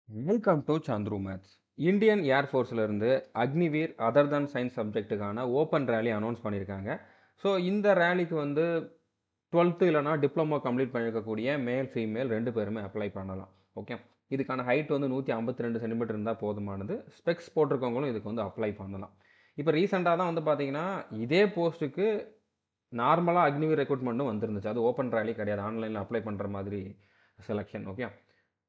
Welcome to Chandru maths. Indian ஏர்ஃபோர்ஸில் இருந்து Agniveer other than science சப்ஜெக்ட்டுக்கான ஓப்பன் ரேலி அனௌன்ஸ் பண்ணியிருக்காங்க. ஸோ இந்த ரேலிக்கு வந்து 12th இல்லைனா டிப்ளமோ கம்ப்ளீட் பண்ணியிருக்கக்கூடிய மேல் ஃபீமேல் 2 பேருமே அப்ளை பண்ணலாம். ஓகே, இதுக்கான ஹைட் வந்து 152 சென்டிமீட்டர் இருந்தால் போதுமானது. ஸ்பெக்ஸ் போட்டிருக்கவங்களும் இதுக்கு வந்து அப்ளை பண்ணலாம். இப்போ ரீசெண்டாக தான் வந்து பார்த்தீங்கன்னா இதே போஸ்ட்டுக்கு நார்மலாக அக்னிவீர் ரெக்ரூட்மெண்ட்டும் வந்துருந்துச்சு. அது ஓப்பன் ரேலி கிடையாது, ஆன்லைனில் அப்ளை பண்ணுற மாதிரி செலெக்ஷன். ஓகே,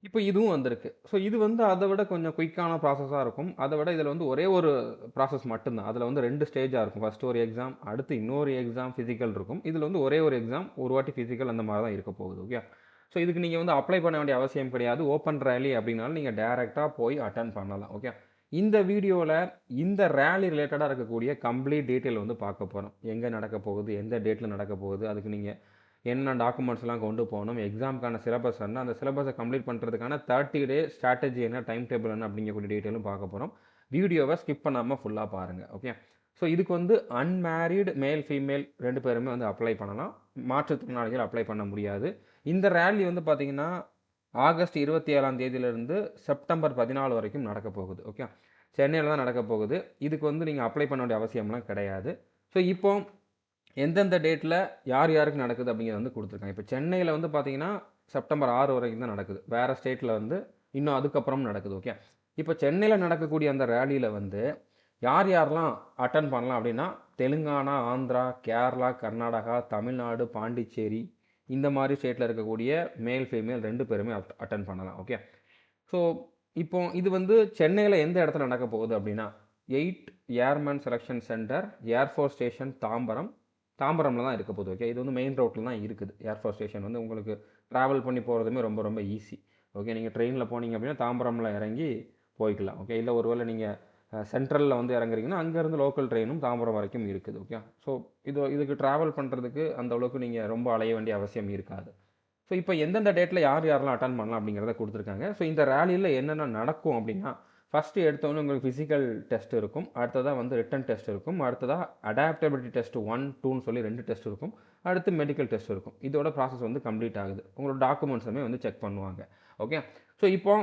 இப்போ இதுவும் வந்திருக்கு. ஸோ இது வந்து அதை விட கொஞ்சம் குயிக்கான ப்ராசஸாக இருக்கும். அதை விட இதில் வந்து ஒரே ஒரு ப்ராசஸ் மட்டும்தான். அதில் வந்து 2 ஸ்டேஜாக இருக்கும். ஃபஸ்ட்டு ஒரு எக்ஸாம், அடுத்து இன்னொரு எக்ஸாம் ஃபிசிக்கல் இருக்கும். இதில் வந்து ஒரே ஒரு எக்ஸாம், ஒரு வாட்டி ஃபிசிக்கல், அந்த மாதிரி தான் இருக்க போகுது. ஓகே, ஸோ இதுக்கு நீங்கள் வந்து அப்ளை பண்ண வேண்டிய அவசியம் கிடையாது. ஓப்பன் ரேலி அப்படின்னாலும் நீங்கள் டேரெக்டாக போய் அட்டன் பண்ணலாம். ஓகே, இந்த வீடியோவில் இந்த ரேலி ரிலேட்டடாக இருக்கக்கூடிய கம்ப்ளீட் டீட்டெயில் வந்து பார்க்க போகிறோம். எங்கே நடக்க போகுது, எந்த டேட்டில் நடக்க போகுது, அதுக்கு நீங்கள் என்ன டாக்குமெண்ட்ஸ்லாம் கொண்டு போகணும், எக்ஸாமுக்கான சிலபஸ் என்ன, அந்த சிலபஸை கம்ப்ளீட் பண்ணுறதுக்கான 30 டே ஸ்ட்ராட்டஜி என்ன, டைம் டேபிள் என்ன அப்படிங்கக்கூடிய டீட்டெயிலும் பார்க்க போகிறோம். வீடியோவை ஸ்கிப் பண்ணாமல் ஃபுல்லாக பாருங்கள். ஓகே, ஸோ இதுக்கு வந்து அன்மேரிடு மேல் ஃபீமேல் 2 பேருமே வந்து அப்ளை பண்ணலாம். மாற்றுத்திறனாளிகள் அப்ளை பண்ண முடியாது. இந்த ரேலி வந்து பார்த்தீங்கன்னா ஆகஸ்ட் 27ஆம் தேதியிலிருந்து செப்டம்பர் 14 வரைக்கும் நடக்க போகுது. ஓகே, சென்னையில் தான் நடக்க போகுது. இதுக்கு வந்து நீங்கள் அப்ளை பண்ண வேண்டிய அவசியம்லாம் கிடையாது. ஸோ இப்போ எந்தெந்த டேட்டில் யார் யாருக்கு நடக்குது அப்படிங்கிறத வந்து கொடுத்துருக்காங்க. இப்போ சென்னையில் வந்து பார்த்தீங்கன்னா செப்டம்பர் 6 வரைக்கும் தான் நடக்குது. வேறு ஸ்டேட்டில் வந்து இன்னும் அதுக்கப்புறம் நடக்குது. ஓகே, இப்போ சென்னையில் நடக்கக்கூடிய அந்த ரேலியில் வந்து யார் யாரெல்லாம் அட்டன் பண்ணலாம் அப்படின்னா தெலுங்கானா, ஆந்திரா, கேரளா, கர்நாடகா, தமிழ்நாடு, பாண்டிச்சேரி, இந்த மாதிரி ஸ்டேட்டில் இருக்கக்கூடிய மேல் ஃபீமேல் 2 பேருமே அட்டன் பண்ணலாம். ஓகே, ஸோ இப்போ இது வந்து சென்னையில் எந்த இடத்துல நடக்க போகுது அப்படின்னா 8 airman selection centre, air force station, Tambaram. தாம்பரமில் தான் இருக்க போகுது. ஓகே, இது வந்து மெயின் ரோட்டில் தான் இருக்குது. ஏர்ஃபோர்ஸ் ஸ்டேஷன் வந்து உங்களுக்கு ட்ராவல் பண்ணி போகிறதுமே ரொம்ப ரொம்ப ஈஸி. ஓகே, நீங்கள் ட்ரெயினில் போனீங்க அப்படின்னா தாம்பரமில் இறங்கி போய்க்கலாம். ஓகே, இல்லை ஒருவேளை நீங்கள் சென்ட்ரலில் வந்து இறங்குறீங்கன்னா அங்கேருந்து லோக்கல் ட்ரெயினும் தாம்பரம் வரைக்கும் இருக்குது. ஓகே, ஸோ இதுக்கு ட்ராவல் பண்ணுறதுக்கு அந்த அளவுக்கு நீங்கள் ரொம்ப அலைய வேண்டிய அவசியம் இருக்காது. ஸோ இப்போ எந்தெந்த டேட்டில் யார் யாரெல்லாம் அட்டன் பண்ணலாம் அப்படிங்கிறத கொடுத்துருக்காங்க. ஸோ இந்த ரேலியில் என்னென்ன நடக்கும் அப்படின்னா ஃபஸ்ட்டு எடுத்தோன்னே உங்களுக்கு ஃபிசிக்கல் டெஸ்ட் இருக்கும். அடுத்ததாக வந்து ரிட்டன் டெஸ்ட் இருக்கும். அடுத்ததாக அடாப்டபிலிட்டி டெஸ்ட் 1, 2ன்னு சொல்லி 2 டெஸ்ட் இருக்கும். அடுத்து மெடிக்கல் டெஸ்ட் இருக்கும். இதோட ப்ராசஸ் வந்து கம்ப்ளீட் ஆகுது. உங்களோட டாக்குமெண்ட்ஸுமே வந்து செக் பண்ணுவாங்க. ஓகே, ஸோ இப்போ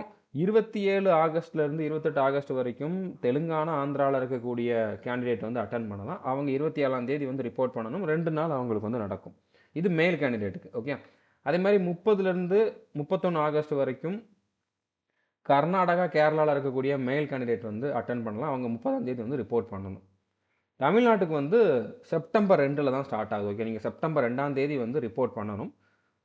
27 ஆகஸ்ட்லேருந்து 28 ஆகஸ்ட் வரைக்கும் தெலுங்கானா, ஆந்திராவில் இருக்கக்கூடிய கேண்டிடேட் வந்து அட்டன் பண்ணலாம். அவங்க 27ஆம் தேதி வந்து ரிப்போர்ட் பண்ணணும். 2 நாள் அவங்களுக்கு வந்து நடக்கும். இது மேல் கேண்டிடேட்டுக்கு. ஓகே, அதே மாதிரி 30லேருந்து 31 ஆகஸ்ட் வரைக்கும் கர்நாடகா, கேரளாவில் இருக்கக்கூடிய மேல் கேண்டிடேட் வந்து அட்டன் பண்ணலாம். அவங்க 30ஆம் தேதி வந்து ரிப்போர்ட் பண்ணணும். தமிழ்நாட்டுக்கு வந்து செப்டம்பர் 2ல் தான் ஸ்டார்ட் ஆகுது. ஓகே, நீங்கள் செப்டம்பர் 2ஆம் தேதி வந்து ரிப்போர்ட் பண்ணணும்.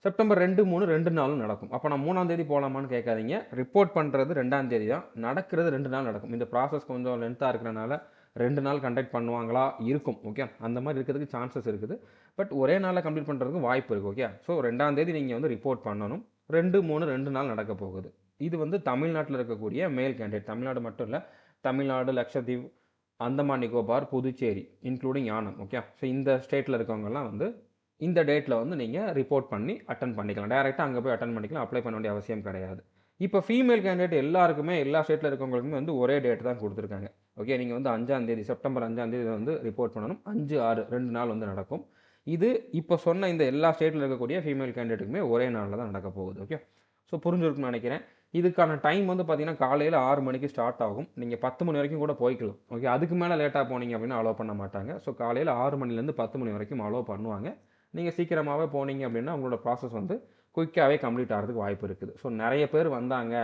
செப்டம்பர் 2, 3 2 நாளும் நடக்கும். அப்போ நான் 3ஆம் தேதி போகலாமான்னு கேட்காதீங்க. ரிப்போர்ட் பண்ணுறது 2ஆம் தேதி தான், நடக்கிறது 2 நாள் நடக்கும். இந்த ப்ராசஸ் கொஞ்சம் லென்த்தாக இருக்கிறனால 2 நாள் கண்டக்ட் பண்ணுவாங்களா இருக்கும். ஓகே, அந்த மாதிரி இருக்கிறதுக்கு சான்சஸ் இருக்குது. பட் ஒரே நாளில் கம்ப்ளீட் பண்ணுறதுக்கு வாய்ப்பு இருக்குது. ஓகே, ஸோ 2ஆம் தேதி நீங்கள் வந்து ரிப்போர்ட் பண்ணணும். 2, 3 2 நாள் நடக்க போகுது. இது வந்து தமிழ்நாட்டில் இருக்கக்கூடிய மேல் கேண்டிடேட். தமிழ்நாடு மட்டும் இல்லை, Tamil Nadu, Lakshadweep, Andaman Nicobar, Puducherry including Yanam. Okay, so இந்த ஸ்டேட்டில் இருக்கவங்கலாம் வந்து இந்த டேட்டில் வந்து நீங்கள் ரிப்போர்ட் பண்ணி அட்டன் பண்ணிக்கலாம். டேரெக்டாக அங்கே போய் அட்டன் பண்ணிக்கலாம். அப்ளை பண்ண வேண்டிய அவசியம் கிடையாது. இப்போ ஃபீமேல் கேண்டிடேட் எல்லாருக்குமே எல்லா ஸ்டேட்டில் இருக்கவங்களுக்குமே வந்து ஒரே டேட் தான் கொடுத்துருக்காங்க. ஓகே, நீங்கள் வந்து 5ஆம் தேதி செப்டம்பர் 5ஆம் தேதி வந்து ரிப்போர்ட் பண்ணணும். 5, 6 2 நாள் வந்து நடக்கும். இது இப்போ சொன்ன இந்த எல்லா ஸ்டேட்டில் இருக்கக்கூடிய ஃபீமேல் கேண்டிடேட்டுக்குமே ஒரே நாளில் தான் நடக்க போகுது. ஓகே, ஸோ புரிஞ்சிருக்குன்னு நினைக்கிறேன். இதுக்கான டைம் வந்து பார்த்தீங்கன்னா காலையில் 6 மணிக்கு ஸ்டார்ட் ஆகும். நீங்கள் 10 மணி வரைக்கும் கூட போய்க்கலாம். ஓகே, அதுக்கு மேலே லேட்டாக போனீங்க அப்படின்னா அலோவ் பண்ண மாட்டாங்க. ஸோ காலையில் 6 மணிலேருந்து 10 மணி வரைக்கும் அலோவ் பண்ணுவாங்க. நீங்கள் சீக்கிரமாகவே போனீங்க அப்படின்னா உங்களோட ப்ராசஸ் வந்து குயிக்காகவே கம்ப்ளீட் ஆகிறதுக்கு வாய்ப்பு இருக்குது. ஸோ நிறைய பேர் வந்தாங்க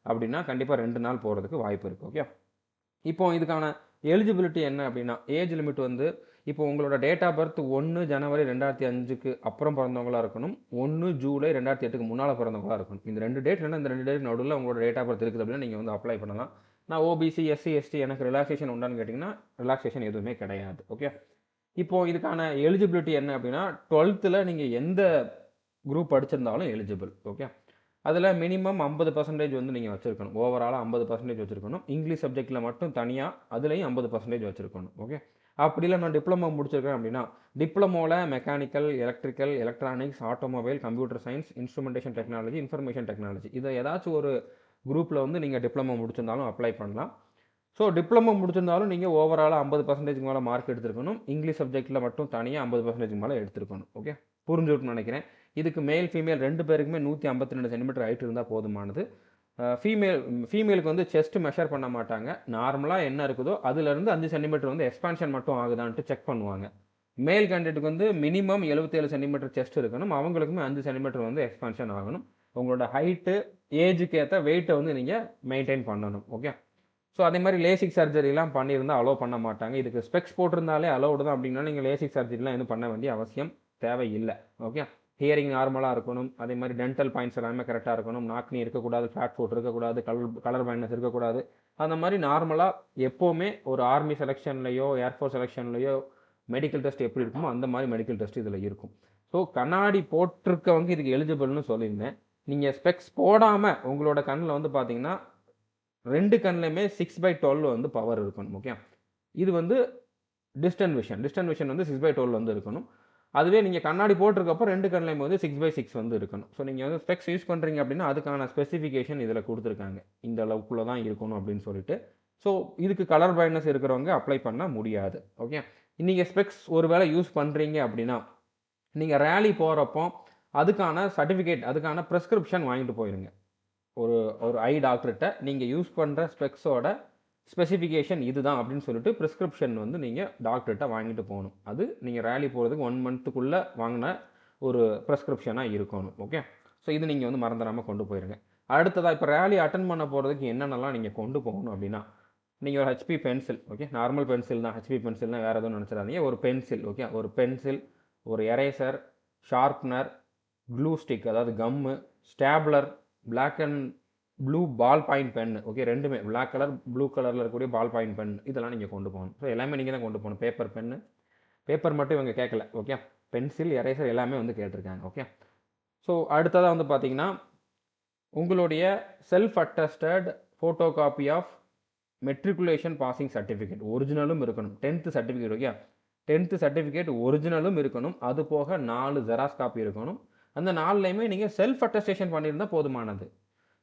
அப்படின்னா கண்டிப்பாக 2 நாள் போகிறதுக்கு வாய்ப்பு இருக்குது. ஓகே, இப்போ இதுக்கான எலிஜிபிலிட்டி என்ன அப்படின்னா ஏஜ் லிமிட் வந்து இப்போ உங்களோட டேட் ஆஃப் பர்த் 1 ஜனவரி 2005க்கு அப்புறம் பிறந்தவங்களாக இருக்கணும். 1 ஜூலை 2008க்கு முன்னால் பிறந்தவங்களாக இருக்கணும். இந்த 2 டேட் இல்லைன்னா இந்த 2 டேட் நடுவில் உங்களோட டேட் ஆஃப் பர்த் இருக்குது அப்படின்னா நீங்கள் வந்து அப்ளை பண்ணலாம். நான் ஓபிசி, எஸ்சி, எஸ்டி எனக்கு ரிலாக்ஸேஷன் உண்டான்னு கேட்டிங்கன்னா ரிலாக்ஸேஷன் எதுவுமே கிடையாது. ஓகே, இப்போ இதுக்கான எலிஜிபிலிட்டி என்ன அப்படின்னா 12th நீங்கள் எந்த குரூப் படிச்சிருந்தாலும் எலிஜிபிள். ஓகே, அதில் மினிமம் 50% வந்து நீங்கள் வச்சுருக்கணும். ஓவராலாக 50% வச்சுருக்கணும். இங்கிலீஷ் சப்ஜெக்டில் மட்டும் தனியாக அதுலேயும் 50% வச்சுருக்கணும். ஓகே, அப்படி இல்லை நான் டிப்ளமோ முடிச்சிருக்கேன் அப்படின்னா டிப்ளமோவில் mechanical, electrical, electronics, automobile, computer science, instrumentation technology, information technology, இதை ஏதாச்சும் ஒரு குரூப்பில் வந்து நீங்கள் டிப்ளமோ முடிச்சிருந்தாலும் அப்ளை பண்ணலாம். ஸோ டிப்ளமோ முடிச்சிருந்தாலும் நீங்கள் ஓவராலாக 50% மேலே மார்க் எடுத்துருக்கணும். இங்கிலீஷ் சப்ஜெக்ட்டில் மட்டும் தனியாக 50% மேலே எடுத்துருக்கணும். ஓகே, புரிஞ்சுருக்குன்னு நினைக்கிறேன். இதுக்கு மேல் ஃபீமேல் 2 பேருக்குமே 152 சென்டிமீட்டர் ஹைட் இருந்தால் போதுமானது. ஃபீமேலுக்கு வந்து செஸ்ட் மெஷர் பண்ண மாட்டாங்க. நார்மலாக என்ன இருக்குதோ அதுலேருந்து 5 சென்டிமீட்டர் வந்து எக்ஸ்பான்ஷன் மட்டும் ஆகுதான்ட்டு செக் பண்ணுவாங்க. மேல் கேண்டிடேட்டுக்கு வந்து மினிமம் 77 சென்டிமீட்டர் செஸ்ட் இருக்கணும். அவங்களுக்குமே 5 சென்டிமீட்டர் வந்து எக்ஸ்பான்ஷன் ஆகணும். உங்களோட ஹைட்டு, ஏஜுக்கு ஏற்ற வெயிட்டை வந்து நீங்கள் மெயின்டைன் பண்ணணும். ஓகே. ஸோ அதே மாதிரி லேசிக் சர்ஜரிலாம் பண்ணியிருந்தால் அலோவ் பண்ண மாட்டாங்க. இதுக்கு ஸ்பெக்ஸ் போட்டிருந்தாலே அலோவ்டு தான் அப்படின்னா நீங்கள் லேசிக் சர்ஜரிலாம் எதுவும் பண்ண வேண்டிய அவசியம் தேவையில்லை. ஓகே. ஹியரிங் நார்மலாக இருக்கணும். அதே மாதிரி டென்டல் பாயிண்ட்ஸ் எல்லாமே கரெக்டாக இருக்கணும். நாக்னி இருக்கக்கூடாது, ஃப்ளாட் ஃபுட் இருக்கக்கூடாது, கலர் பிளைண்ட்னஸ் இருக்கக்கூடாது. அந்த மாதிரி நார்மலாக எப்போவுமே ஒரு ஆர்மி செலெக்ஷன்லையோ ஏர்ஃபோர்ஸ் செலெக்ஷன்லையோ மெடிக்கல் டெஸ்ட் எப்படி இருக்குமோ அந்த மாதிரி மெடிக்கல் டெஸ்ட் இதில் இருக்கும். ஸோ கண்ணாடி போட்டிருக்கவங்க இதுக்கு எலிஜிபிள்னு சொல்லியிருந்தேன். நீங்கள் ஸ்பெக்ஸ் போடாமல் உங்களோட கண்ணில் வந்து பார்த்தீங்கன்னா 2 கண்ணுலையுமே 6/12 வந்து பவர் இருக்கணும். ஓகே. இது வந்து டிஸ்டன்ட் விஷன் வந்து 6/12 வந்து இருக்கணும். அதுவே நீங்கள் கண்ணாடி போட்டிருக்கப்போ 2 கண்ணுலையுமே வந்து 6/6 வந்து இருக்கணும். ஸோ நீங்கள் வந்து ஸ்பெக்ஸ் யூஸ் பண்ணுறீங்க அப்படின்னா அதுக்கான ஸ்பெசிஃபிகேஷன் இதில் கொடுத்துருக்காங்க. இந்த அளவுக்குள்ளே தான் இருக்கணும் அப்படின்னு சொல்லிட்டு. ஸோ இதுக்கு கலர் பிளைண்ட்னஸ் இருக்கிறவங்க அப்ளை பண்ண முடியாது. ஓகே. நீங்கள் ஸ்பெக்ஸ் ஒரு வேளை யூஸ் பண்ணுறீங்க அப்படின்னா நீங்கள் ரேலி போகிறப்போ அதுக்கான சர்டிஃபிகேட், அதுக்கான ப்ரெஸ்கிரிப்ஷன் வாங்கிட்டு போயிருங்க. ஒரு ஐ டாக்டர்கிட்ட நீங்கள் யூஸ் பண்ணுற ஸ்பெக்ஸோட ஸ்பெசிஃபிகேஷன் இதுதான் அப்படின்னு சொல்லிட்டு ப்ரிஸ்கிரிப்ஷன் வந்து நீங்கள் டாக்டர்கிட்ட வாங்கிட்டு போகணும். அது நீங்கள் ரேலி போகிறதுக்கு 1 மந்த்துக்குள்ளே வாங்கின ஒரு ப்ரெஸ்கிரிப்ஷனாக இருக்கணும். ஓகே. ஸோ இது நீங்கள் வந்து மறந்துடாமல் கொண்டு போயிருங்க. அடுத்ததாக இப்போ ரேலி அட்டன் பண்ண போகிறதுக்கு என்னென்னலாம் நீங்கள் கொண்டு போகணும் அப்படின்னா, நீங்கள் ஒரு HB pencil, okay, normal pencil தான். ஹெச்பி பென்சில்னால் வேறு எதுவும் நினச்சிடாதீங்க. ஒரு பென்சில், ஓகே, ஒரு பென்சில், ஒரு எரேசர், ஷார்ப்னர், க்ளூ ஸ்டிக் அதாவது gum, stapler, black and blue ball point pen, okay, ரெண்டுமே பிளாக் கலர் ப்ளூ கலரில் இருக்கக்கூடிய பால் பாயிண்ட் பென் இதெல்லாம் நீங்கள் கொண்டு போகணும். ஸோ எல்லாமே நீங்கள் தான் கொண்டு போகணும். பேப்பர் பென்னு, பேப்பர் மட்டும் இவங்க கேட்கல. ஓகே. பென்சில், எரேசர் எல்லாமே வந்து கேட்டிருக்காங்க. ஓகே. ஸோ அடுத்ததாக வந்து பார்த்தீங்கன்னா உங்களுடைய self attested photo copy of matriculation passing certificate ஒரிஜினலும் இருக்கணும். 10th certificate, okay, 10th certificate ஒரிஜினலும் இருக்கணும். அது போக 4 ஜெராக்ஸ் காப்பி இருக்கணும். அந்த 4லையுமே நீங்கள் செல்ஃப் அட்டஸ்டேஷன் பண்ணியிருந்தால் போதுமானது.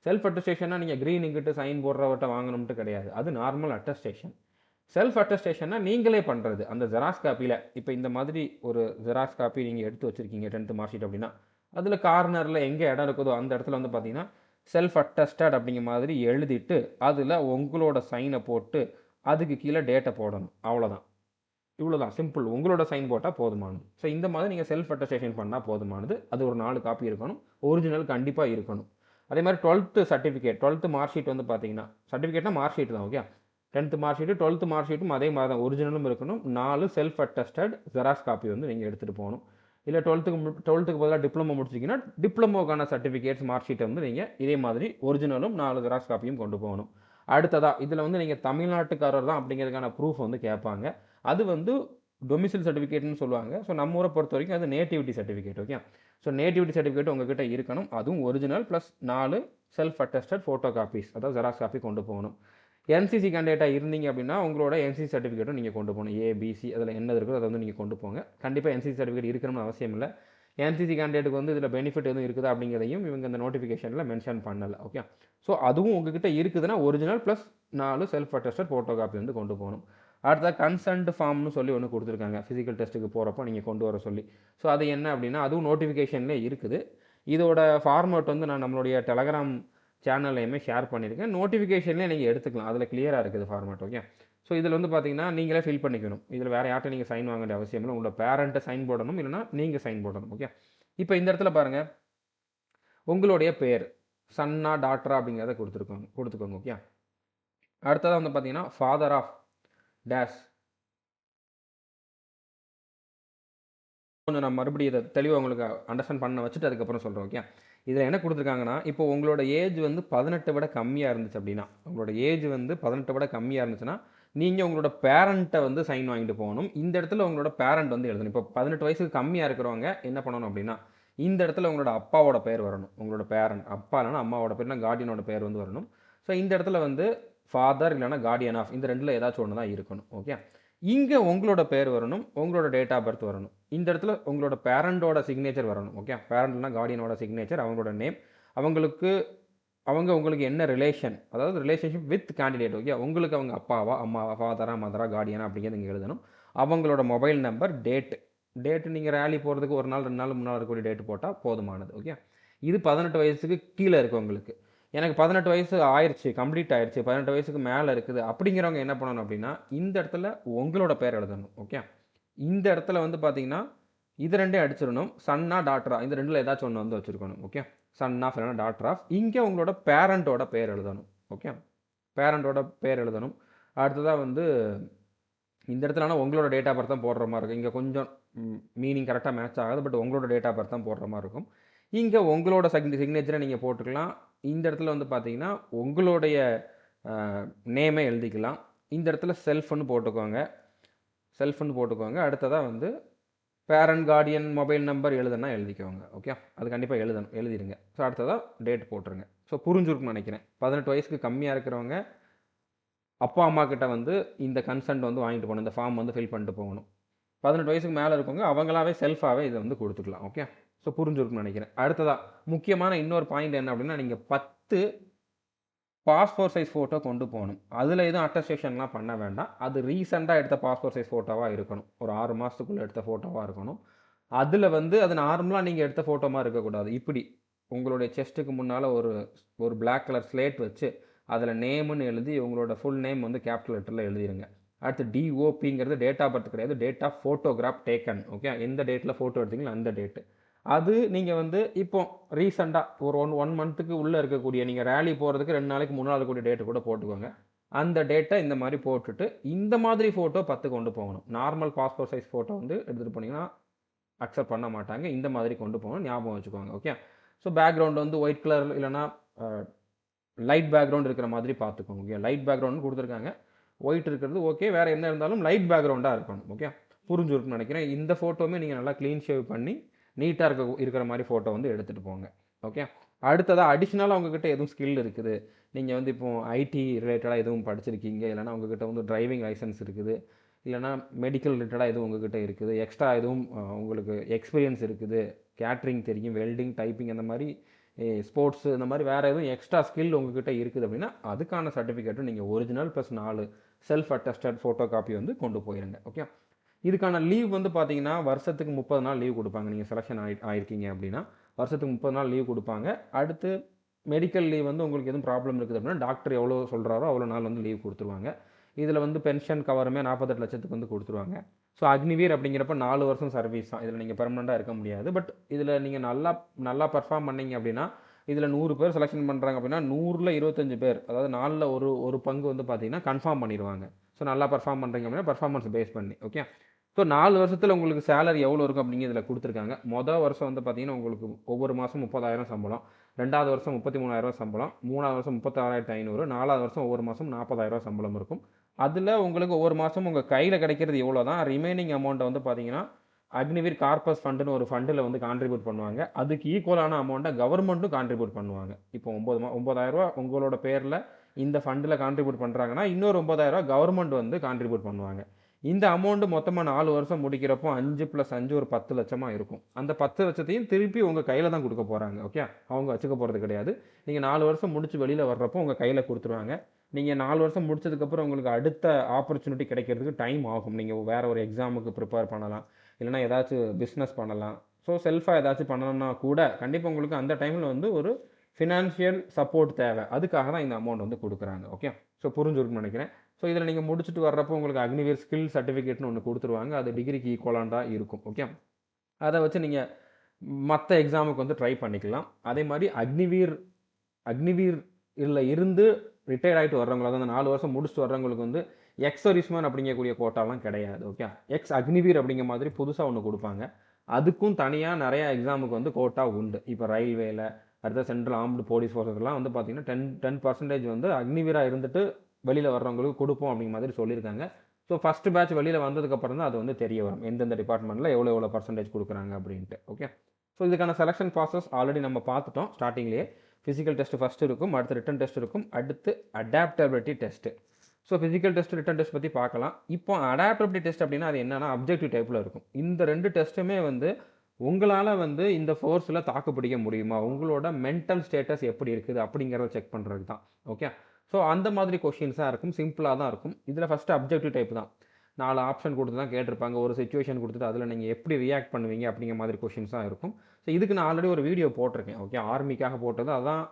செல்ஃப் அட்டஸ்டேஷன்னா நீங்கள் க்ரீன் இங்கிட்டு சைன் போடுறவர்கிட்ட வாங்கணும்ட்டு கிடையாது. அது நார்மல் அட்டஸ்டேஷன். செல்ஃப் அட்டஸ்டேஷன்னா நீங்களே பண்ணுறது. அந்த ஜெராக்ஸ் காப்பியில் இப்போ இந்த மாதிரி ஒரு ஜெராக்ஸ் காப்பி நீங்கள் எடுத்து வச்சுருக்கீங்க 10th மார்க் ஷீட் அப்படின்னா அதில் கார்னரில் எங்கே இடம் இருக்குதோ அந்த இடத்துல வந்து பார்த்தீங்கன்னா செல்ஃப் அட்டஸ்டட் அப்படிங்கிற மாதிரி எழுதிட்டு அதில் உங்களோட சைனை போட்டு அதுக்கு கீழே டேட்டை போடணும். அவ்வளோதான். இவ்வளோதான் சிம்பிள். உங்களோட சைன் போட்டால் போதுமானது. ஸோ இந்த மாதிரி நீங்கள் செல்ஃப் அட்டஸ்டேஷன் பண்ணால் போதுமானது. அது ஒரு 4 காப்பி இருக்கணும். ஒரிஜினல் கண்டிப்பாக இருக்கணும். அதே மாதிரி 12th certificate, 12th mark sheet வந்து பார்த்தீங்கன்னா சர்டிஃபிகேட்னா மார்க் ஷீட் தான். Okay. 10th mark sheet, 12th mark ஷீட்டும் அதே மாதிரி தான் ஒரிஜினலும் இருக்கணும். 4 செல்ஃப் அட்டஸ்டட் ஜெராக்ஸ் காப்பி வந்து நீங்கள் எடுத்துகிட்டு போகணும். இல்லை 12th பதிலாக டிப்ளமோ முடிச்சிங்கன்னா டிப்ளமோக்கான சர்டிஃபிகேட்ஸ் மார்க் ஷீட்டை வந்து நீங்கள் இதே மாதிரி ஒரிஜினலும் 4 ஜெராக்ஸ் காப்பியும் கொண்டு போகணும். அடுத்ததாக இதில் வந்து நீங்கள் தமிழ்நாட்டுக்காரர் தான் அப்படிங்கிறதுக்கான ப்ரூஃப் வந்து கேட்பாங்க. அது வந்து டொமிசில் சர்டிஃபிகேட்னு சொல்லுவாங்க. ஸோ நம்ம ஊரை பொறுத்த வரைக்கும் அது nativity certificate. Okay. So nativity certificate உங்ககிட்ட இருக்கணும். அதுவும் original plus 4 self attested photo copies அதாவது ஜெராக்ஸ் காப்பி கொண்டு போகணும். என்சிசி கேண்டிடேட்டாக இருந்தீங்க அப்படின்னா உங்களோட என்சிசி சர்டிஃபிகேட்டும் நீங்கள் கொண்டு போகணும். ஏபிசி அதில் என்ன இருக்குதோ அதை வந்து நீங்கள் கொண்டு போங்க. கண்டிப்பாக என்சிசி சர்டிஃபிகேட் இருக்கணும்னு அவசியம் இல்லை. என்சிசி கேண்டிடேட்டுக்கு வந்து இதில் பெனிஃபிட் எதுவும் இருக்குதா அப்படிங்கிறதையும் இவங்க இந்த நோட்டிஃபிகேஷனில் மென்ஷன் பண்ணலை. ஓகே. ஸோ அதுவும் உங்ககிட்ட இருக்குதுன்னா original plus 4 self attested photo copy வந்து கொண்டு போகணும். அடுத்த கன்சென்ட் ஃபார்ம்னு சொல்லி ஒன்று கொடுத்துருக்காங்க ஃபிசிக்கல் டெஸ்ட்டுக்கு போகிறப்போ நீங்கள் கொண்டு வர சொல்லி. ஸோ அது என்ன அப்படின்னா அதுவும் நோட்டிஃபிகேஷன்லேயே இருக்குது. இதோட ஃபார்மேட் வந்து நான் நம்மளுடைய டெலகிராம் சேனல்லையுமே ஷேர் பண்ணியிருக்கேன். நோட்டிஃபிகேஷன்லேயே நீங்கள் எடுத்துக்கலாம். அதில் கிளியராக இருக்குது ஃபார்மேட். ஓகே. ஸோ இதில் வந்து பார்த்தீங்கன்னா நீங்களே ஃபில் பண்ணிக்கணும். இதில் வேறு யார்கிட்ட நீங்கள் சைன் வாங்க வேண்டிய அவசியம் இல்லை. உங்களோட பேரண்ட்டை சைன் போடணும், இல்லைனா நீங்கள் சைன் போடணும். ஓகே. இப்போ இந்த இடத்துல பாருங்கள் உங்களுடைய பேர் சன்னா டாக்டரா அப்படிங்கிறத கொடுத்துக்கோங்க. ஓகே. அடுத்ததாக வந்து பார்த்தீங்கன்னா ஃபாதர் ஆஃப் டேஷ். கொஞ்சம் நான் மறுபடியும் இதை தெளிவாக உங்களுக்கு அண்டர்ஸ்டாண்ட் பண்ண வச்சுட்டு அதுக்கப்புறம் சொல்கிறேன். ஓகே. இதில் என்ன கொடுத்துருக்காங்கன்னா இப்போ உங்களோட ஏஜ் வந்து 18 விட கம்மியாக இருந்துச்சு அப்படின்னா உங்களோட ஏஜ் வந்து 18 விட கம்மியாக இருந்துச்சுன்னா நீங்கள் உங்களோட பேரண்ட்டை வந்து சைன் வாங்கிட்டு போகணும். இந்த இடத்துல உங்களோட பேரண்ட் வந்து எழுதணும். இப்போ 18 வயசுக்கு கம்மியாக இருக்கிறவங்க என்ன பண்ணணும் அப்படின்னா இந்த இடத்துல உங்களோட அப்பாவோட பேர் வரணும். உங்களோட பேரண்ட் அப்பா இல்லைனா அம்மாவோட பேர்னா கார்டியனோட பேர் வந்து வரணும். ஸோ இந்த இடத்துல வந்து ஃபாதர் இல்லைனா கார்டியன் ஆஃப் இந்த ரெண்டில் ஏதாச்சும் ஒன்று தான் இருக்கணும். ஓகே. இங்கே உங்களோட பேர் வரணும், உங்களோட டேட் ஆஃப் பர்த் வரணும். இந்த இடத்துல உங்களோட பேரண்டோட சிக்னேச்சர் வரணும். ஓகே. பேரண்ட்னா கார்டியனோட சிக்னேச்சர், அவங்களோட நேம், உங்களுக்கு என்ன ரிலேஷன், அதாவது ரிலேஷன்ஷிப் வித் கேண்டிடேட். ஓகே. உங்களுக்கு அவங்க அப்பாவா அம்மாவா ஃபாதரா மதரா கார்டியனா அப்படிங்கிறது நீங்கள் எழுதணும். அவங்களோட மொபைல் நம்பர், டேட்டு நீங்கள் ரேலி போகிறதுக்கு 1 நாள் 2 நாள் முன்னால் இருக்கக்கூடிய டேட்டு போட்டால் போதுமானது. ஓகே. இது 18 வயசுக்கு கீழே இருக்கவங்களுக்கு. எனக்கு 18 வயசு ஆயிருச்சு, கம்ப்ளீட் ஆயிருச்சு, 18 வயசுக்கு மேலே இருக்குது அப்படிங்கிறவங்க என்ன பண்ணணும் அப்படின்னா, இந்த இடத்துல உங்களோட பேர் எழுதணும். ஓகே. இந்த இடத்துல வந்து பார்த்தீங்கன்னா, இது 2யும் அடிச்சிடணும். சன்னா, டாட்டரா இந்த 2ல ஏதாச்சும் ஒண்ணு வந்து வச்சிருக்கணும். ஓகே. சன் ஆஃப் இல்லைனா டாட்டர் ஆஃப். இங்கே உங்களோட பேரண்ட்டோட பேர் எழுதணும். ஓகே. பேரண்ட்டோட பேர் எழுதணும். அடுத்ததா வந்து இந்த இடத்துல ஆனால் உங்களோட டேட் ஆஃப் பர்த் தான் போடுற மாதிரி இருக்கும். இங்கே கொஞ்சம் மீனிங் கரெக்டாக மேட்ச் ஆகாது. பட் உங்களோட டேட் ஆஃப் பர்த் தான் போடுற மாதிரி இருக்கும். இங்கே உங்களோட சிக்னேச்சரை நீங்கள் போட்டுக்கலாம். இந்த இடத்துல வந்து பார்த்தீங்கன்னா உங்களுடைய நேமே எழுதிக்கலாம். இந்த இடத்துல செல்ஃப்னு போட்டுக்கோங்க. செல்ஃப்னு போட்டுக்கோங்க. அடுத்ததாக வந்து பேரண்ட், கார்டியன், மொபைல் நம்பர் எழுதுனா எழுதிக்கோங்க. ஓகே. அது கண்டிப்பாக எழுதிடுங்க. ஸோ அடுத்ததாக டேட் போட்டுருங்க. ஸோ புரிஞ்சுருக்குன்னு நினைக்கிறேன். 18 வயசுக்கு கம்மியாக இருக்கிறவங்க அப்பா அம்மா கிட்ட வந்து இந்த கன்சென்ட் வந்து வாங்கிட்டு போகணும். இந்த ஃபார்ம் வந்து ஃபில் பண்ணிட்டு போகணும். 18 வயசுக்கு மேலே இருக்கவங்க அவங்களாவே செல்ஃபாகவே இதை வந்து கொடுத்துக்கலாம். ஓகே. ஸோ புரிஞ்சுருக்குன்னு நினைக்கிறேன். அடுத்ததாக முக்கியமான இன்னொரு பாயிண்ட் என்ன அப்படின்னா, நீங்கள் 10 பாஸ்போர்ட் சைஸ் ஃபோட்டோ கொண்டு போகணும். அதில் எதுவும் அட்டஸ்டேஷன்லாம் பண்ண வேண்டாம். அது ரீசெண்டாக எடுத்த பாஸ்போர்ட் சைஸ் ஃபோட்டோவாக இருக்கணும். ஒரு 6 மாதத்துக்குள்ளே எடுத்த ஃபோட்டோவாக இருக்கணும். அதில் வந்து அது நார்மலாக நீங்கள் எடுத்த ஃபோட்டோ மாதிரி இருக்கக்கூடாது. இப்படி உங்களுடைய செஸ்ட்டுக்கு முன்னால் ஒரு பிளாக் கலர் ஸ்லேட் வச்சு அதில் நேம்னு எழுதி உங்களோட ஃபுல் நேம் வந்து கேபிட்டல் லெட்டரில் எழுதிருங்க. அடுத்து டிஓபிங்கிறது டேட் ஆஃப் பர்த் கிடையாது, date of photograph taken. Okay. எந்த டேட்டில் ஃபோட்டோ எடுத்தீங்களோ அந்த டேட்டு. அது நீங்கள் வந்து இப்போ ரீசெண்டாக ஒரு ஒன் மந்த்துக்கு உள்ளே இருக்கக்கூடிய நீங்கள் ரேலி போகிறதுக்கு 2 நாளைக்கு முன்னால் இருக்கக்கூடிய டேட்டு கூட போட்டுக்கோங்க. அந்த டேட்டை இந்த மாதிரி போட்டுட்டு இந்த மாதிரி ஃபோட்டோ 10 கொண்டு போகணும். நார்மல் பாஸ்போர்ட் சைஸ் ஃபோட்டோ வந்து எடுத்துகிட்டு போனீங்கன்னா அக்செப்ட் பண்ண மாட்டாங்க. இந்த மாதிரி கொண்டு போகணும். ஞாபகம் வச்சுக்கோங்க. ஓகே. ஸோ பேக்ரவுண்ட் வந்து ஒயிட் கலர் இல்லைனா லைட் பேக்ரவுண்ட் இருக்கிற மாதிரி பார்த்துக்கோங்க. ஓகே. லைட் பேக்ரவுண்ட் கொடுத்துருக்காங்க. ஒயிட் இருக்கிறது ஓகே. வேறு என்ன இருந்தாலும் லைட் பேக்ரவுண்டாக இருக்கணும். ஓகே. புரிஞ்சுருக்குன்னு நினைக்கிறேன். இந்த ஃபோட்டோவுமே நீங்கள் நல்லா க்ளீன் ஷேவ் பண்ணி நீட்டாக இருக்கிற மாதிரி ஃபோட்டோ வந்து எடுத்துகிட்டு போங்க. ஓகே. அடுத்ததாக அடிஷ்னலாக உங்ககிட்ட எதுவும் ஸ்கில் இருக்குது, நீங்கள் வந்து இப்போ ஐடி ரிலேட்டடாக எதுவும் படிச்சிருக்கீங்க, இல்லைனா உங்ககிட்ட வந்து டிரைவிங் லைசன்ஸ் இருக்குது, இல்லைனா மெடிக்கல் ரிலேட்டடாக எதுவும் உங்ககிட்ட இருக்குது, எக்ஸ்ட்ரா எதுவும் உங்களுக்கு எக்ஸ்பீரியன்ஸ் இருக்குது, கேட்ரிங் தெரியும், வெல்டிங், டைப்பிங், அந்த மாதிரி ஸ்போர்ட்ஸு, இந்த மாதிரி வேறு எதுவும் எக்ஸ்ட்ரா ஸ்கில் உங்ககிட்ட இருக்குது அப்படின்னா அதுக்கான சர்டிஃபிகேட்டும் நீங்கள் original plus 4 self attested photo copy வந்து கொண்டு போயிருங்க. ஓகே. இதுக்கான லீவ் வந்து பார்த்தீங்கன்னா வருஷத்துக்கு 30 நாள் லீவ் கொடுப்பாங்க. நீங்கள் செலெக்ஷன் ஆயிருக்கீங்க அப்படின்னா வருஷத்துக்கு 30 நாள் லீவ் கொடுப்பாங்க. அடுத்து மெடிக்கல் லீவ் வந்து உங்களுக்கு எதுவும் ப்ராப்ளம் இருக்குது அப்படின்னா டாக்டர் எவ்வளோ சொல்கிறாரோ அவ்வளோ நாள் வந்து லீவ் கொடுத்துருவாங்க. இதில் வந்து பென்ஷன் கவருமே 48 லட்சத்துக்கு வந்து கொடுத்துருவாங்க. ஸோ அக்னிவீர் அப்படிங்கிறப்ப 4 வருஷம் சர்வீஸ் தான். இதில் நீங்கள் பெர்மனெண்ட்டாக இருக்க முடியாது. பட் இதில் நீங்கள் நல்லா பர்ஃபார்ம் பண்ணீங்க அப்படின்னா இதில் 100 பேர் செலெக்ஷன் பண்ணுறாங்க அப்படின்னா 100ல் 25 பேர், அதாவது 4ல் ஒரு பங்கு வந்து பார்த்தீங்கன்னா கன்ஃபார்ம் பண்ணிடுவாங்க. ஸோ நல்லா பர்ஃபார்ம் பண்ணுறீங்க அப்படின்னா பர்ஃபார்மன்ஸ் பேஸ் பண்ணி. ஓகே. ஸோ 4 வருஷத்தில் உங்களுக்கு சேலரி எவ்வளோ இருக்கும் அப்படிங்கிறது இதில் கொடுத்துருக்காங்க. மொதல் வருஷம் வந்து பார்த்தீங்கன்னா உங்களுக்கு ஒவ்வொரு மாதம் 30,000 சம்பளம், 2வது வருஷம் 33,000 சம்பளம், 3வது வருஷம் 36,500, 4வது வருஷம் ஒவ்வொரு மாதம் 40,000 சம்பளம் இருக்கும். அதில் உங்களுக்கு ஒவ்வொரு மாதம் உங்கள் கையில் கிடைக்கிறது எவ்வளோ தான், ரிமைனிங் அமௌண்ட்டை வந்து பார்த்தீங்கன்னா அக்னிவீர் கார்பஸ் ஃபண்டுன்னு ஒரு ஃபண்டில் வந்து கான்ட்ரிபியூட் பண்ணுவாங்க. அதுக்கு ஈக்குவலான அமௌண்ட்டை கவர்மெண்ட்டும் கான்ட்ரிபியூட் பண்ணுவாங்க. இப்போ 9,000 உங்களோட பேரில் இந்த ஃபண்டில் கான்ட்ரிபியூட் பண்ணுறாங்கன்னா இன்னொரு 9,000 கவர்மெண்ட் வந்து கான்ட்ரிபியூட் பண்ணுவாங்க. இந்த அமௌண்ட்டு மொத்தமாக 4 வருஷம் முடிக்கிறப்போ 5 + 5 ஒரு 10 லட்சமாக இருக்கும். அந்த 10 லட்சத்தையும் திருப்பி உங்கள் கையில் தான் கொடுக்க போகிறாங்க. ஓகே. அவங்க வச்சுக்க போகிறது கிடையாது. நீங்கள் 4 வருஷம் முடிச்சு வெளியில் வர்றப்போ உங்கள் கையில் கொடுத்துருவாங்க. நீங்கள் 4 வருஷம் முடிச்சதுக்கப்புறம் உங்களுக்கு அடுத்த ஆப்பர்ச்சுனிட்டி கிடைக்கிறதுக்கு டைம் ஆகும். நீங்கள் வேறு ஒரு எக்ஸாமுக்கு ப்ரிப்பேர் பண்ணலாம், இல்லைனா ஏதாச்சும் பிஸ்னஸ் பண்ணலாம். ஸோ செல்ஃபாக ஏதாச்சும் பண்ணணும்னா கூட கண்டிப்பாக உங்களுக்கு அந்த டைமில் வந்து ஒரு ஃபினான்ஷியல் சப்போர்ட் தேவை. அதுக்காக தான் இந்த அமௌண்ட் வந்து கொடுக்குறாங்க. ஓகே. ஸோ புரிஞ்சுருக்குன்னு நினைக்கிறேன். ஸோ இதில் நீங்கள் முடிச்சுட்டு வர்றப்போ உங்களுக்கு அக்னிவீர் ஸ்கில் சர்டிஃபிகேட்னு ஒன்று கொடுத்துருவாங்க. அது டிகிரிக்கு ஈக்குவலாண்டாக இருக்கும். ஓகே. அதை வச்சு நீங்கள் மற்ற எக்ஸாமுக்கு வந்து ட்ரை பண்ணிக்கலாம். அதே மாதிரி அக்னிவீர் இதில் இருந்து ரிட்டையர்ட் ஆகிட்டு வர்றவங்க, அதாவது 4 வருஷம் முடிச்சுட்டு வர்றவங்களுக்கு வந்து எக்ஸ் சர்வீஸ்மேன் அப்படிங்கக்கூடிய கோட்டாலாம் கிடையாது. ஓகே. எக்ஸ் அக்னிவீர் அப்படிங்கிற மாதிரி புதுசாக ஒன்று கொடுப்பாங்க. அதுக்கும் தனியாக நிறையா எக்ஸாமுக்கு வந்து கோட்டா உண்டு. இப்போ ரயில்வேல, அடுத்த சென்ட்ரல் ஆர்ம்டு போலீஸ் ஃபோர்ஸஸ்லாம் வந்து பார்த்தீங்கன்னா 10% வந்து அக்னிவீராக இருந்துட்டு வெளியில் வர்றவங்களுக்கு கொடுப்போம் அப்படிங்கிற மாதிரி சொல்லியிருக்காங்க. ஸோ ஃபஸ்ட்டு பேட்ச் வெளியில் வந்ததுக்கப்புறம் தான் அது வந்து தெரிய வரும் எந்தெந்த டிபார்ட்மெண்ட்டில் எவ்வளோ பர்சன்டேஜ் கொடுக்குறாங்க அப்படின்ட்டு. ஓகே. ஸோ இதுக்கான செலெக்ஷன் ப்ராசஸ் ஆல்ரெடி நம்ம பார்த்துட்டோம். ஸ்டார்டிங்லேயே ஃபிசிக்கல் டெஸ்ட் ஃபஸ்ட்டு இருக்கும், அடுத்து ரிட்டன் டெஸ்ட் இருக்கும், அடுத்து adaptability test. So physical test, written test பற்றி பார்க்கலாம். இப்போ அடாப்டபிலிட்டி டெஸ்ட் அப்படின்னா அது என்னன்னா அப்ஜெக்டிவ் டைப்பில் இருக்கும். இந்த 2 டெஸ்ட்டுமே வந்து உங்களால் வந்து இந்த ஃபோர்ஸில் தாக்கு பிடிக்க முடியுமா, உங்களோட மென்டல் ஸ்டேட்டஸ் எப்படி இருக்குது அப்படிங்கிறத செக் பண்ணுறது தான். ஓகே. ஸோ அந்த மாதிரி கொஷின்ஸாக இருக்கும், சிம்பிளாக தான் இருக்கும். இதில் ஃபஸ்ட்டு அப்ஜெக்டிவ் டைப் தான். 4 ஆப்ஷன் கொடுத்து தான் கேட்டிருப்பாங்க. ஒரு சிச்சுவேஷன் கொடுத்துட்டு அதில் நீங்கள் எப்படி ரியாக்ட் பண்ணுவீங்க அப்படிங்கிற மாதிரி கொஷின்ஸாக இருக்கும். ஸோ இதுக்கு நான் ஆல்ரெடி ஒரு வீடியோ போட்டிருக்கேன். ஓகே, ஆர்மிக்காக போட்டது அதான்.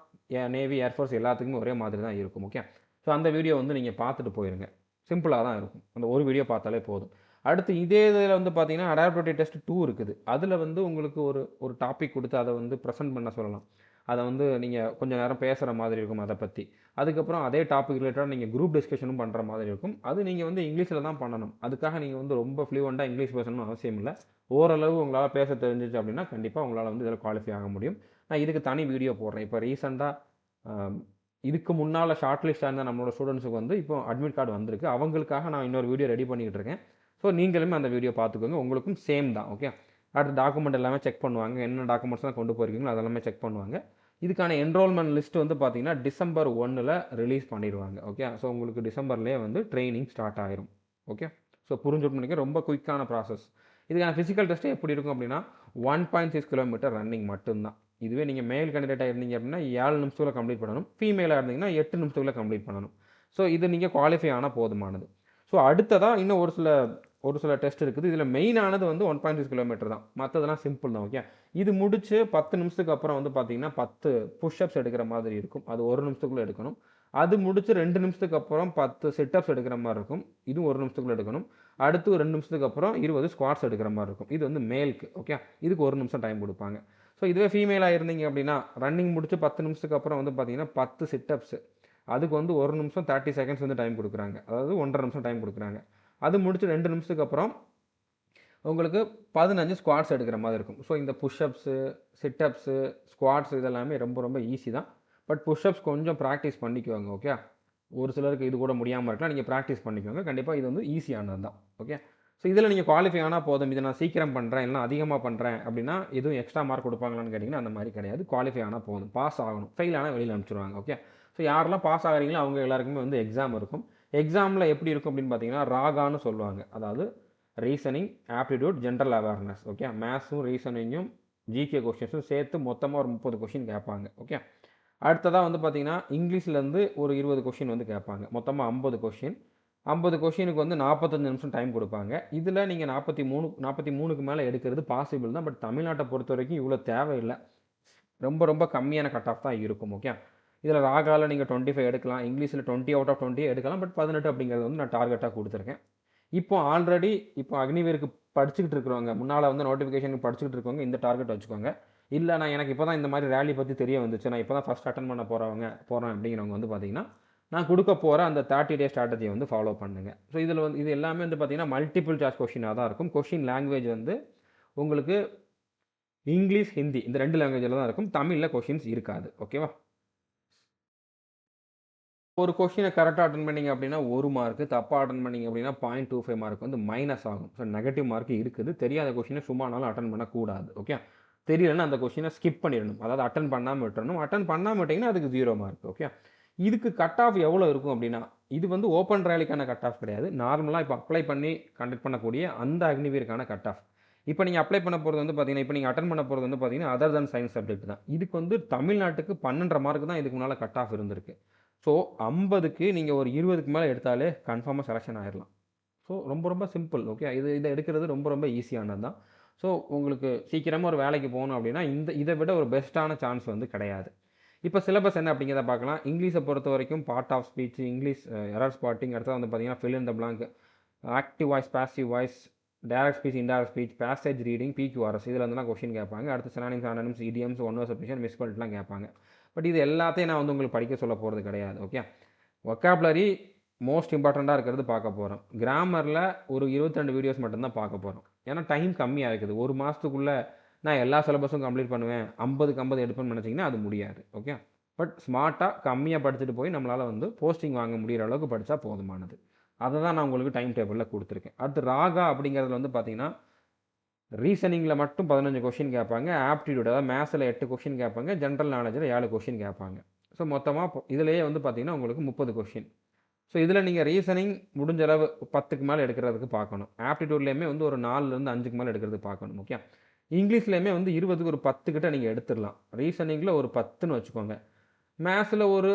நேவி, ஏர்ஃபோர்ஸ் எல்லாத்துக்குமே ஒரே மாதிரி தான் இருக்கும். ஓகே, ஸோ அந்த வீடியோ வந்து நீங்கள் பார்த்துட்டு போயிருங்க. சிம்பிளாக தான் இருக்கும். அந்த ஒரு வீடியோ பார்த்தாலே போதும். அடுத்து இதே இதில் வந்து பார்த்தீங்கன்னா அடாப்டிவிட்டி டெஸ்ட் 2 இருக்குது. அதில் வந்து உங்களுக்கு ஒரு ஒரு டாபிக் கொடுத்து அதை வந்து ப்ரெசென்ட் பண்ண சொல்லலாம். அதை வந்து நீங்கள் கொஞ்சம் நேரம் பேசுகிற மாதிரி இருக்கும் அதை பற்றி. அதுக்கப்புறம் அதே டாபிக் ரிலேட்டடாக நீங்கள் குரூப் டிஸ்கஷனும் பண்ணுற மாதிரி இருக்கும். அது நீங்கள் வந்து இங்கிலீஷில் தான் பண்ணணும். அதுக்காக நீங்கள் வந்து ரொம்ப ஃப்ளூவெண்ட்டாக இங்கிலீஷ் பேசணும்னு அவசியம் இல்லை. ஓரளவு உங்களால் பேச தெரிஞ்சிச்சு அப்படின்னா கண்டிப்பாக உங்களால் வந்து இதில் குவாலிஃபை ஆக முடியும். நான் இதுக்கு தனி வீடியோ போடுறேன். இப்போ ரீசெண்டாக இதுக்கு முன்னால் ஷார்ட் லிஸ்ட்டாக இருந்த நம்மளோட ஸ்டூடெண்ட்ஸுக்கு வந்து இப்போ அட்மிட் கார்டு வந்திருக்கு. அவங்களுக்காக நான் இன்னொரு வீடியோ ரெடி பண்ணிக்கிட்டு இருக்கேன். ஸோ நீங்களுமே அந்த வீடியோ பார்த்துக்கோங்க. உங்களுக்கும் சேம் தான். ஓகே, அடுத்து டாக்குமெண்ட் எல்லாமே செக் பண்ணுவாங்க. என்ன டாக்குமெண்ட்ஸ்லாம் கொண்டு போயிருக்கீங்களோ அதெல்லாமே செக் பண்ணுவாங்க. இதுக்கான என்ரோல்மெண்ட் லிஸ்ட் வந்து பார்த்தீங்கன்னா டிசம்பர் 1ல் ரிலீஸ் பண்ணிடுவாங்க. ஓகே, ஸோ உங்களுக்கு டிசம்பர்லேயே வந்து ட்ரைனிங் ஸ்டார்ட் ஆயிரும். ஓகே, ஸோ புரிஞ்சுட்டு ரொம்ப குயிக்கான ப்ராசஸ். இதுக்கான ஃபிசிக்கல் டெஸ்ட்டு எப்படி இருக்கும் அப்படின்னா 1.6 கிலோமீட்டர் ரன்னிங் மட்டும்தான். இதுவே நீங்கள் மேல் கேண்டிடேட்டாக இருந்தீங்க அப்படின்னா 7 நிமிஷத்தில் கம்ப்ளீட் பண்ணணும். ஃபீமேலாக இருந்தீங்கன்னா 8 நிமிஷத்தில் கம்ப்ளீட் பண்ணணும். ஸோ இது நீங்கள் குவாலிஃபை ஆனால் போதுமானது. ஸோ அடுத்ததாக இன்னும் ஒரு சில டெஸ்ட் இருக்குது. இதில் மெயினானது வந்து 1.6 கிலோமீட்டர் தான். மற்றதெல்லாம் சிம்பிள் தான். ஓகே, இது முடிச்சு 10 நிமிஷத்துக்கு அப்புறம் வந்து பார்த்தீங்கன்னா 10 புஷ்அப்ஸ் எடுக்கிற மாதிரி இருக்கும். அது 1 நிமிஷத்துக்குள்ளே எடுக்கணும். அது முடிச்சு 2 நிமிஷத்துக்கு அப்புறம் 10 சிட்டப்ஸ் எடுக்கிற மாதிரி இருக்கும். இதுவும் 1 நிமிஷத்துக்குள்ளே எடுக்கணும். அடுத்து 2 நிமிஷத்துக்கு அப்புறம் 20 ஸ்குவாட்ஸ் எடுக்கிற மாதிரி இருக்கும். இது வந்து மேலுக்கு. ஓகே, இதுக்கு 1 நிமிஷம் டைம் கொடுப்பாங்க. ஸோ இதுவே ஃபீமேலாக இருந்தீங்க அப்படின்னா ரன்னிங் முடிச்சு 10 நிமிஷத்துக்கு அப்புறம் வந்து பார்த்தீங்கன்னா 10 சிட்டப்ஸ், அதுக்கு வந்து 1 நிமிஷம் 30 செகண்ட்ஸ் வந்து டைம் கொடுக்குறாங்க. அதாவது 1.5 நிமிஷம் டைம் கொடுக்குறாங்க. அது முடிச்சு 2 நிமிஷத்துக்கு அப்புறம் உங்களுக்கு 15 ஸ்குவாட்ஸ் எடுக்கிற மாதிரி இருக்கும். ஸோ இந்த புஷ்அப்ஸு, சிட்டப்ஸு, ஸ்குவாட்ஸ் இதெல்லாமே ரொம்ப ரொம்ப ஈஸி தான். பட் புஷ்அப்ஸ் கொஞ்சம் ப்ராக்டிஸ் பண்ணிக்குவாங்க. ஓகே, ஒரு சிலருக்கு இது கூட முடியாமல் இருக்கலாம். நீங்கள் ப்ராக்டிஸ் பண்ணிக்கோங்க. கண்டிப்பாக இது வந்து ஈஸியானது தான். ஓகே, ஸோ இதில் நீங்கள் குவாலிஃபை ஆனால் போதும். இதை நான் சீக்கிரம் பண்ணுறேன் இல்லைனா அதிகமாக பண்ணுறேன் அப்படின்னா எதுவும் எக்ஸ்ட்ரா மார்க் கொடுப்பாங்களான்னு கேட்டிங்கன்னா அந்த மாதிரி கிடையாது. குவாலிஃபை ஆனால் போதும். பாஸ் ஆகணும். ஃபெயில் ஆனால் வெளியில் அனுப்பிச்சிடுவாங்க. ஓகே, ஸோ யாரெல்லாம் பாஸ் ஆகிறீங்களோ அவங்க எல்லாருக்குமே வந்து எக்ஸாம் இருக்கும். எக்ஸாமில் எப்படி இருக்கும் அப்படின்னு பார்த்தீங்கன்னா ராகான்னு சொல்லுவாங்க. அதாவது reasoning, aptitude, general awareness. Okay, மேத்ஸும் ரீசனிங்கும் ஜிகே கொஸ்டின்ஸும் சேர்த்து மொத்தமாக ஒரு 30 கொஷின் கேட்பாங்க. ஓகே, அடுத்ததாக வந்து பார்த்தீங்கன்னா இங்கிலீஷ்லேருந்து ஒரு 20 கொஷின் வந்து கேட்பாங்க. மொத்தமாக 50 கொஷின். 50 கொஷினுக்கு வந்து 45 நிமிஷம் டைம் கொடுப்பாங்க. இதில் நீங்கள் 43க்கு மேலே எடுக்கிறது பாசிபிள் தான். பட் தமிழ்நாட்டை பொறுத்த வரைக்கும் இவ்வளோ தேவையில்லை. ரொம்ப ரொம்ப கம்மியான கட் ஆஃப் தான் இருக்கும். ஓகே, இதில் ராகாவில் நீங்கள் 25 எடுக்கலாம். இங்கிலீஷில் 20 அவுட் ஆஃப் 20 எடுக்கலாம். பட் 18 அப்படிங்கிறது வந்து நான் டார்கெட்டாக கொடுத்துருக்கேன். இப்போ ஆல்ரெடி அக்னிவீருக்கு படிச்சுக்கிட்டு இருக்கிறவங்க, முன்னால் வந்து நோட்டிஃபிகேஷனுக்கு படிச்சுக்கிட்டு இருக்கவங்க இந்த டார்கெட் வச்சுக்கோங்க. இல்லை நான் எனக்கு இப்போ தான் இந்த மாதிரி ரேலி பற்றி தெரிய வந்துச்சு, நான் இப்போ தான் ஃபஸ்ட் அட்டன் பண்ண போகிறேன் அப்படிங்கிறவங்க வந்து பார்த்தீங்கன்னா நான் கொடுக்க போகிற அந்த 30 டே ஸ்ட்ராட்டஜியை வந்து ஃபாலோ பண்ணுங்கள். ஸோ இதில் வந்து இது எல்லாமே வந்து பார்த்தீங்கன்னா மல்டிபிள் சாய்ஸ் கொஷினாக தான் இருக்கும். கொஷின் லாங்குவேஜ் வந்து உங்களுக்கு இங்கிலீஷ், ஹிந்தி இந்த 2 லாங்குவேஜில் தான் இருக்கும். தமிழில் கொஷின்ஸ் இருக்காது. ஓகேவா? ஒரு கொஷினை கரெக்டாக அட்டன் பண்ணிங்க அப்படின்னா 1 மார்க்கு, தப்பாக அட்டன் பண்ணிங்க அப்படின்னா 0.25 மார்க் வந்து மைனஸ் ஆகும். ஸோ நெகட்டிவ் மார்க் இருக்குது. தெரியாத கொஷினை சும்மானாலும் அட்டன் பண்ணக்கூடாது. ஓகே, தெரியலன்னா அந்த கொஷினை ஸ்கிப் பண்ணிடணும். அதாவது அட்டன் பண்ணாமல் விட்டுறணும். அட்டன் பண்ணாமல் விட்டிங்கன்னா அதுக்கு 0 மார்க். ஓகே, இதுக்கு கட் ஆஃப் எவ்வளோ இருக்கும் அப்படின்னா இது வந்து ஓப்பன் ரேலிக்கான கட் ஆஃப் கிடையாது. நார்மலாக இப்போ அப்ளை பண்ணி கண்டக்ட் பண்ணக்கூடிய அந்த அக்னிவீருக்கான கட் ஆஃப். இப்போ நீங்கள் அப்ளை பண்ண போகிறது வந்து பார்த்தீங்கன்னா இப்போ நீங்கள் அட்டன் பண்ண போகிறது வந்து பார்த்தீங்கன்னா அதர் தன் சயின்ஸ் சப்ஜெக்ட் தான். இதுக்கு வந்து தமிழ்நாட்டுக்கு 12.5 மார்க் தான் இதுக்கு முன்னால் கட் ஆஃப் இருந்திருக்கு. ஸோ 50க்கு நீங்கள் ஒரு 20க்கு மேலே எடுத்தாலே கன்ஃபார்மாக செலெக்ஷன் ஆயிடலாம். ஸோ ரொம்ப ரொம்ப சிம்பிள். ஓகே, இதை எடுக்கிறது ரொம்ப ரொம்ப ஈஸியானது தான். ஸோ உங்களுக்கு சீக்கிரமாக ஒரு வேலைக்கு போகணும் அப்படின்னா இதை விட ஒரு பெஸ்ட்டான சான்ஸ் வந்து கிடையாது. இப்போ சிலபஸ் என்ன அப்படிங்கிறத பார்க்கலாம். இங்கிலீஷை பொறுத்த வரைக்கும் part of speech, English error spotting, அடுத்தது வந்து பார்த்தீங்கன்னா fill in the blank, active voice, passive voice, direct speech, indirect speech, passage reading, PQRS இதில் இருந்தெல்லாம் கொஷின் கேட்பாங்க. அடுத்து synonyms, antonyms, idioms, one word substitution, மிஸ்பல்ட்லாம் கேட்பாங்க. பட் இது எல்லாத்தையும் நான் வந்து உங்களுக்கு படிக்க சொல்ல போகிறது கிடையாது. ஓகே, வொக்காபுலரி மோஸ்ட் இம்பார்ட்டண்ட்டாக இருக்கிறது பார்க்க போகிறோம். கிராமரில் ஒரு 22 வீடியோஸ் மட்டும்தான் பார்க்க போகிறோம். ஏன்னா டைம் கம்மியாக இருக்குது. ஒரு மாதத்துக்குள்ளே நான் எல்லா சிலபஸும் கம்ப்ளீட் பண்ணுவேன், 50க்கு 50 எடுப்பேன்னு நினச்சிங்கன்னா அது முடியாது. ஓகே, பட் ஸ்மார்ட்டாக கம்மியாக படிச்சுட்டு போய் நம்மளால் வந்து போஸ்டிங் வாங்க முடிகிற அளவுக்கு படித்தா போதுமானது. அதை தான் நான் உங்களுக்கு டைம் டேபிளில் கொடுத்துருக்கேன். அடுத்து ராகா அப்படிங்கிறதுல வந்து பார்த்தீங்கன்னா ரீசனிங்கில் மட்டும் 15 கொஷின் கேட்பாங்க. ஆப்டிடியூட் அதாவது மேத்ஸில் 8 கொஷின் கேட்பாங்க. ஜென்ரல் நாலேஜில் 7 கொஷின் கேட்பாங்க. ஸோ மொத்தமாக இதிலேயே வந்து பார்த்தீங்கன்னா உங்களுக்கு 30 கொஷின். ஸோ இதில் நீங்கள் ரீசனிங் முடிஞ்ச அளவு 10க்கு மேலே எடுக்கிறதுக்கு பார்க்கணும். ஆப்டிடியூட்லேயுமே வந்து ஒரு 4லேருந்து 5க்கு மேலே எடுக்கிறதுக்கு பார்க்கணும். ஓகே, இங்கிலீஷ்லேயுமே வந்து 20க்கு ஒரு 10 கிட்ட நீங்கள் எடுத்துடலாம். ரீசனிங்கில் ஒரு 10ன்னு வச்சுக்கோங்க. மேத்ஸில் ஒரு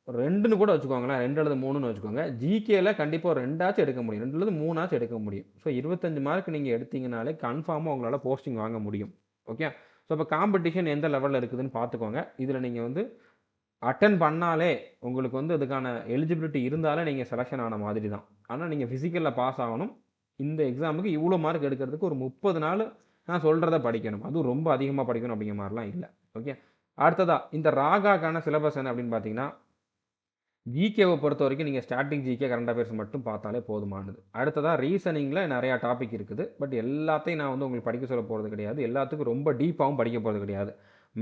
2ன்னு கூட வச்சுக்கோங்களேன். 2 அல்லது 3ன்னு வச்சுக்கோங்க. ஜிகேல கண்டிப்பாக ஒரு 2ஆச்சும் எடுக்க முடியும். 2 அல்லது 3ஆச்சும் எடுக்க முடியும். ஸோ 25 மார்க் நீங்கள் எடுத்தீங்கனாலே கன்ஃபார்மாக உங்களால் போஸ்டிங் வாங்க முடியும். ஓகே, ஸோ இப்போ காம்படிஷன் எந்த லெவலில் இருக்குதுன்னு பார்த்துக்கோங்க. இதில் நீங்கள் வந்து அட்டெண்ட் பண்ணாலே உங்களுக்கு வந்து அதுக்கான எலிஜிபிலிட்டி இருந்தாலே நீங்கள் செலெக்ஷன் ஆன மாதிரி தான். ஆனால் நீங்கள் ஃபிசிக்கலில் பாஸ் ஆகணும். இந்த எக்ஸாமுக்கு இவ்வளோ மார்க் எடுக்கிறதுக்கு ஒரு 30 நாள் நான் சொல்கிறத படிக்கணும். அதுவும் ரொம்ப அதிகமாக படிக்கணும் அப்படிங்கிற மாதிரிலாம் இல்லை. ஓகே. அடுத்ததா இந்த ராகாக்கான சிலபஸ் என்ன அப்படின்னு பார்த்தீங்கன்னா, ஜிகேவை பொறுத்த வரைக்கும் நீங்கள் ஸ்டாட்டிக் ஜிகே கரண்ட் அஃபேர்ஸ் மட்டும் பார்த்தாலே போதுமானது. அடுத்ததா ரீசனிங்கில் நிறையா டாபிக் இருக்குது. பட் எல்லாத்தையும் நான் வந்து உங்களுக்கு படிக்க சொல்ல போகிறது கிடையாது. எல்லாத்துக்கும் ரொம்ப டீப்பாகவும் படிக்க போகிறது கிடையாது.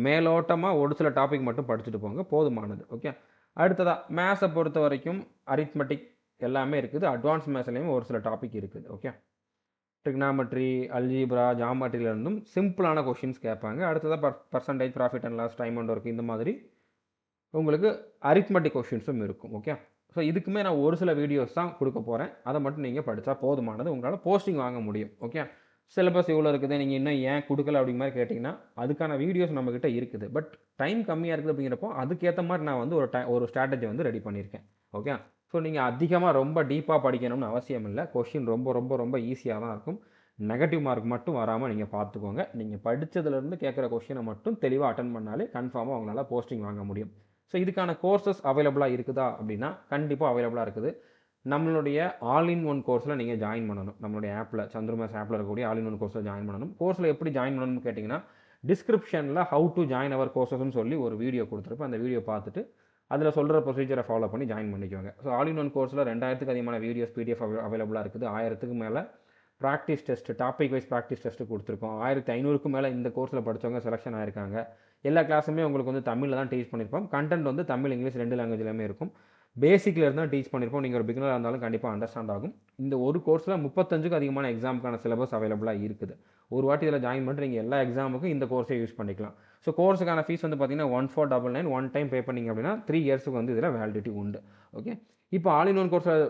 மேலோட்டமாக ஒரு சில டாபிக் மட்டும் படிச்சுட்டு போங்க, போதுமானது. ஓகே. அடுத்ததா மேத்ஸை பொறுத்த வரைக்கும் அரித்மெட்டிக் எல்லாமே இருக்குது. அட்வான்ஸ் மேத்ஸ்லேயும் ஒரு சில டாபிக் இருக்குது. ஓகே. ட்ரிக்னாமெட்ரி, அல்ஜீப்ரா, ஜாமெட்ரியிலேருந்தும் சிம்பிளான கொஷின்ஸ் கேட்பாங்க. அடுத்ததாக percentage, profit and loss, time and work இந்த மாதிரி உங்களுக்கு அரித்மெட்டிக் கொஷின்ஸும் இருக்கும். ஓகே. ஸோ இதுக்குமே நான் ஒரு சில வீடியோஸ் தான் கொடுக்க போகிறேன். அதை மட்டும் நீங்கள் படித்தா போதுமானது. உங்களால் போஸ்டிங் வாங்க முடியும். ஓகே. சிலபஸ் இவ்வளோ இருக்குது, நீங்கள் இன்னும் ஏன் கொடுக்கல அப்படிங்கிற மாதிரி கேட்டிங்கன்னா, அதுக்கான வீடியோஸ் நம்மக்கிட்ட இருக்குது. பட் டைம் கம்மியாக இருக்குது அப்படிங்கிறப்போ அதுக்கேற்ற மாதிரி நான் வந்து ஒரு ஸ்ட்ராட்டஜி வந்து ரெடி பண்ணியிருக்கேன். ஓகே. ஸோ நீங்கள் அதிகமாக ரொம்ப டீப்பாக படிக்கணும்னு அவசியம் இல்லை. கொஷின் ரொம்ப ரொம்ப ரொம்ப ஈஸியாக தான் இருக்கும். நெகட்டிவ் மார்க் மட்டும் வராமல் நீங்கள் பார்த்துக்கோங்க. நீங்கள் படித்ததுலேருந்து கேட்குற கொஷினை மட்டும் தெளிவாக அட்டன் பண்ணாலே கன்ஃபார்மாக உங்களால் போஸ்டிங் வாங்க முடியும். ஸோ இதுக்கான கோர்சஸ் அவைலபிளாக இருக்குதா அப்படின்னா கண்டிப்பாக அவைலபிளாக இருக்குது. நம்மளுடைய ஆல் இன் ஒன் கோர்ஸில் நீங்கள் ஜாயின் பண்ணணும். நம்மளுடைய ஆப்பில் சந்திரமாஸ் ஆப்பில் இருக்கக்கூடிய ஆல் இன் ஒன் கோர்ஸில் ஜாயின் பண்ணணும். கோர்ஸில் எப்படி ஜாயின் பண்ணணும்னு கேட்டிங்கன்னா, டிஸ்கிரிப்ஷனில் ஹவு டு ஜாயின் அவர் கோர்சஸ்ன்னு சொல்லி ஒரு வீடியோ கொடுத்துருப்பேன். அந்த வீடியோ பார்த்துட்டு அதில் சொல்கிற ப்ரொசீஜரை ஃபாலோ பண்ணி ஜாயின் பண்ணிக்கோங்க. ஸோ ஆல் இன் ஒன் கோர்ஸில் 2000க்கு அதிகமான வீடியோஸ் பிடிஎஃப் அவைலபிளாக இருக்குது. 1000க்கு மேலே practice test, topic wise practice test கொடுத்துருக்கோம். 1500க்கும் மேலே இந்த கோர்ஸில் படித்தவங்க செலெக்ஷன் ஆயிருக்காங்க. எல்லா கிளாஸுமே உங்களுக்கு வந்து தமிழில் தான் டீச் பண்ணியிருப்போம். கண்டென்ட் வந்து தமிழ், இங்கிலீஷ் 2 லாங்குவேஜ்லையுமே இருக்கும். பேசிக்கில் இருந்து தான் டீச் பண்ணியிருப்போம். நீங்கள் ஒரு பிகினராக இருந்தாலும் கண்டிப்பாக அண்டர்ஸ்டாண்ட் ஆகும். இந்த ஒரு கோர்ஸில் 35க்கு அதிகமான எக்ஸாமுக்கான சிலபஸ் அவைலபிளாக இருக்குது. ஒரு வாட்டி இதில் ஜாயின் பண்ணிட்டு நீங்கள் எல்லா எக்ஸாமுக்கும் இந்த கோர்ஸை யூஸ் பண்ணிக்கலாம். ஸோ கோர்ஸுக்கான ஃபீஸ் வந்து பார்த்தீங்கன்னா 1499 ஒன் டைம் பே பண்ணிங்க அப்படின்னா 3 இயர்ஸுக்கு வந்து இதில் வேலிடிட்டி உண்டு. ஓகே. இப்போ ஆல் இன் ஒன் கோர்ஸில்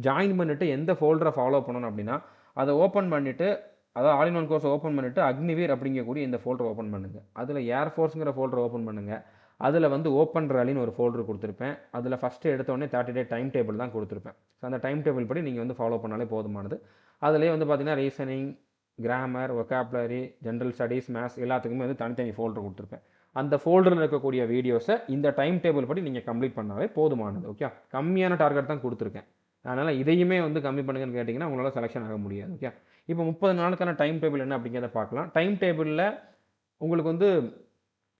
ஜாயின் பண்ணிவிட்டு எந்த ஃபோல்டரை ஃபாலோ பண்ணணும் அப்படின்னா, அதை ஓப்பன் பண்ணிவிட்டு, அதாவது all in one course open பண்ணிவிட்டு அக்னிவீர் அப்படிங்கக்கூடிய இந்த ஃபோல்டர் ஓப்பன் பண்ணுங்கள். அதில் ஏர்ஃபோர்ஸுங்கிற ஃபோல்டர் ஓப்பன் பண்ணுங்கள். அதில் வந்து ஓப்பன் ரேலின்னு ஒரு ஃபோல்டர் கொடுத்துருப்பேன். அதில் ஃபஸ்ட்டு எடுத்தோடனே 30 டே டைம் டேபிள் தான் கொடுத்துருப்பேன். ஸோ அந்த டைம் டேபிள் படி நீங்கள் வந்து ஃபாலோ பண்ணாலே போதுமானது. அதிலே வந்து பார்த்தீங்கன்னா reasoning, grammar, vocabulary, general studies, maths எல்லாத்துக்குமே வந்து தனித்தனி ஃபோல்டர் கொடுத்துருப்பேன். அந்த ஃபோல்டரில் இருக்கக்கூடிய வீடியோஸை இந்த டைம் டேபிள் படி நீங்கள் கம்ப்ளீட் பண்ணாலே போதுமானது. ஓகே. கம்மியான டார்கெட் தான் கொடுத்துருக்கேன். அதனால் இதையுமே வந்து கம்மி பண்ணுங்கன்னு கேட்டிங்கன்னா உங்களால் செலெக்ஷன் ஆக முடியாது. ஓகே. இப்போ 30 நாளுக்கான டைம் டேபிள் என்ன அப்படிங்கிறத பார்க்கலாம். டைம் டேபிளில் உங்களுக்கு வந்து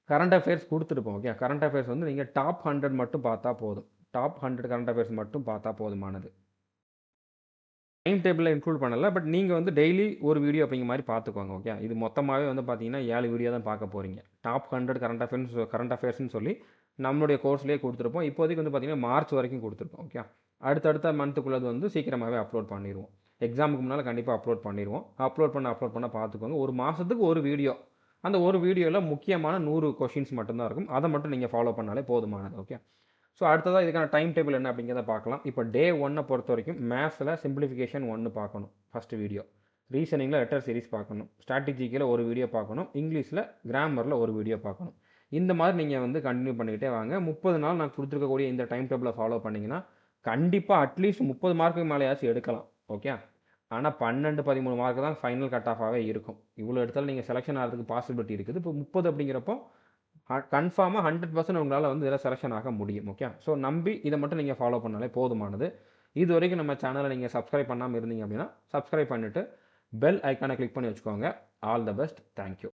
கரண்ட் அஃபேர்ஸ் கொடுத்துருப்போம். ஓகே. கரண்ட் அஃபேர்ஸ் வந்து நீங்கள் டாப் 100 மட்டும் பார்த்தா போதும். டாப் 100 கரண்ட் அஃபேர்ஸ் மட்டும் பார்த்தா போதுமானது. டைம் டேபிளில் இன்க்ளூட் பண்ணல. பட் நீங்கள் வந்து டெய்லி ஒரு வீடியோ அப்படிங்கிற மாதிரி பார்த்துக்கோங்க. ஓகே. இது மொத்தமாகவே வந்து பார்த்தீங்கன்னா 7 வீடியோ தான் பார்க்க போகிறீங்க. டாப் 100 கரண்ட் அஃபேர்ஸ்னு சொல்லி நம்மளுடைய கோர்ஸ்லேயே கொடுத்துருப்போம். இப்போதைக்கு வந்து பார்த்தீங்கன்னா மார்ச் வரைக்கும் கொடுத்துருப்போம். ஓகே. அடுத்தடுத்த மந்த்துக்குள்ளது வந்து சீக்கிரமாகவே அப்லோட் பண்ணிடுவோம். எக்ஸாமுக்கு முன்னால் கண்டிப்பாக அப்லோட் பண்ணிடுவோம். அப்லோட் பண்ண பார்த்துக்கோங்க. ஒரு மாதத்துக்கு ஒரு வீடியோ. அந்த ஒரு வீடியோவில் முக்கியமான 100 கொஷின்ஸ் மட்டும்தான் இருக்கும். அதை மட்டும் நீங்கள் ஃபாலோ பண்ணாலே போதுமானது. ஓகே. ஸோ அடுத்ததாக இதுக்கான டைம் டேபிள் என்ன அப்படிங்கிறத பார்க்கலாம். இப்போ டே 1 பொறுத்த வரைக்கும் மேத்ஸில் சிம்பிளிஃபிகேஷன் 1 பார்க்கணும், ஃபஸ்ட்டு வீடியோ. ரீசனிங்கில் லெட்டர் சீரிஸ் பார்க்கணும். ஸ்ட்ராட்டஜிக்கில் ஒரு வீடியோ பார்க்கணும். இங்கிலீஷில் கிராமரில் ஒரு வீடியோ பார்க்கணும். இந்த மாதிரி நீங்கள் வந்து கண்டினியூ பண்ணிக்கிட்டே வாங்க. 30 நாள் நான் கொடுத்துருக்கக்கூடிய இந்த டைம் டேபிளை ஃபாலோ பண்ணிங்கன்னா கண்டிப்பாக அட்லீஸ்ட் 30 மார்க்குக்கு மேலேயாச்சும் எடுக்கலாம். ஓகே. ஆனால் 12, 13 மார்க் தான் ஃபைனல் கட் ஆஃபாகவே இருக்கும். இவ்வளோ இடத்துல நீங்கள் செலெக்ஷன் ஆகிறதுக்கு பாசிபிலிட்டி இருக்குது. இப்போ 30 அப்படிங்கிறப்போ கன்ஃபார்மாக 100% உங்களால் வந்து இதில் செலெக்ஷன் ஆக முடியும். ஓகே. ஸோ நம்பி இதை மட்டும் நீங்கள் ஃபாலோ பண்ணாலே போதுமானது. இது வரைக்கும் நம்ம சேனலை நீங்கள் சப்ஸ்கிரைப் பண்ணாமல் இருந்தீங்க அப்படின்னா சப்ஸ்கிரைப் பண்ணிவிட்டு பெல் ஐக்கானை கிளிக் பண்ணி வச்சுக்கோங்க. All the best. தேங்க்யூ.